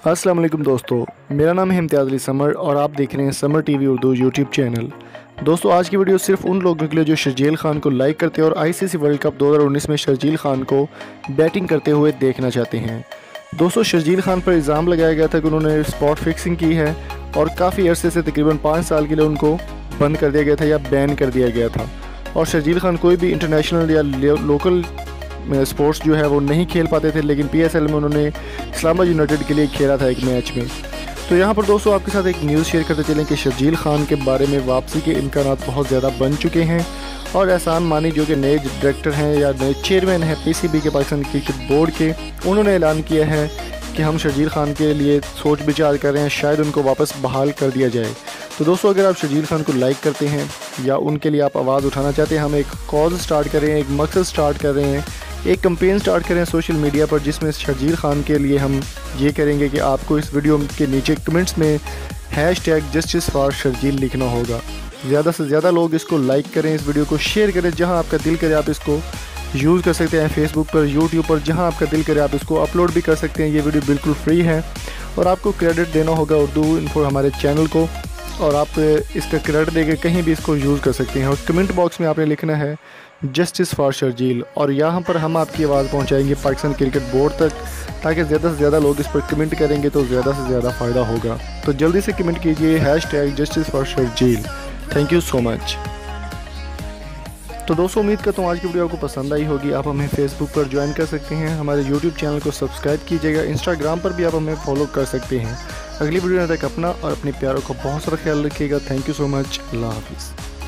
अस्सलाम वालेकुम दोस्तों, मेरा नाम है इम्तियाज़ अली समर और आप देख रहे हैं summer TV Urdu YouTube channel. दोस्तों, आज की वीडियो सिर्फ उन लोगों के लिए जो शर्जील खान को लाइक करते हैं और आईसीसी वर्ल्ड कप 2019 में शर्जील खान को बैटिंग करते हुए देखना चाहते हैं। दोस्तों, शर्जील खान पर इल्ज़ाम लगाया गया था कि उन्होंने स्पॉट फिक्सिंग की है और काफ़ी अरसे से तकरीबन 5 साल के लिए उनको बंद कर दिया गया था या बैन कर दिया गया था। और शर्जील खान कोई भी इंटरनेशनल या लोकल स्पोर्ट्स जो है वो नहीं खेल पाते थे, लेकिन पीएसएल में उन्होंने इस्लामाबाद यूनाइटेड के लिए खेला था एक मैच में। तो यहाँ पर दोस्तों आपके साथ एक न्यूज़ शेयर करते चलें कि शर्जील खान के बारे में वापसी के इम्कानात बहुत ज़्यादा बन चुके हैं और एहसान मानी जो कि नए डायरेक्टर हैं या नए चेयरमैन हैं पीसीबी के, पाकिस्तान क्रिकेट बोर्ड के, उन्होंने ऐलान किया है कि हम शर्जील खान के लिए सोच विचार कर रहे हैं, शायद उनको वापस बहाल कर दिया जाए। तो दोस्तों, अगर आप शर्जील खान को लाइक करते हैं या उनके लिए आप आवाज़ उठाना चाहते हैं, हम एक कॉज स्टार्ट कर रहे हैं, एक मकसद स्टार्ट कर रहे हैं, एक कैंपेन स्टार्ट करें सोशल मीडिया पर, जिसमें शर्जील खान के लिए हम ये करेंगे कि आपको इस वीडियो के नीचे कमेंट्स में #जस्टिस फॉर शर्जील लिखना होगा। ज़्यादा से ज़्यादा लोग इसको लाइक करें, इस वीडियो को शेयर करें, जहां आपका दिल करे आप इसको यूज़ कर सकते हैं, फेसबुक पर, यूट्यूब पर, जहां आपका दिल करे आप इसको अपलोड भी कर सकते हैं। ये वीडियो बिल्कुल फ्री है और आपको क्रेडिट देना होगा उर्दू इन्फो हमारे चैनल को, और आप इसका क्रेडिट देके कहीं भी इसको यूज़ कर सकते हैं। और कमेंट बॉक्स में आपने लिखना है जस्टिस फॉर शर्जील, और यहाँ पर हम आपकी आवाज़ पहुँचाएंगे पाकिस्तान क्रिकेट बोर्ड तक, ताकि ज़्यादा से ज़्यादा लोग इस पर कमेंट करेंगे तो ज़्यादा से ज़्यादा फ़ायदा होगा। तो जल्दी से कमेंट कीजिए #justice for Sharjeel. Thank you so much. तो दोस्तों, उम्मीद करता हूँ आज की वीडियो आपको पसंद आई होगी। आप हमें फेसबुक पर ज्वाइन कर सकते हैं, हमारे यूट्यूब चैनल को सब्सक्राइब कीजिएगा, इंस्टाग्राम पर भी आप हमें फॉलो कर सकते हैं। अगली वीडियो तक अपना और अपने प्यारों का बहुत सारा ख्याल रखिएगा। Thank you so much. अल्लाह हाफिज़।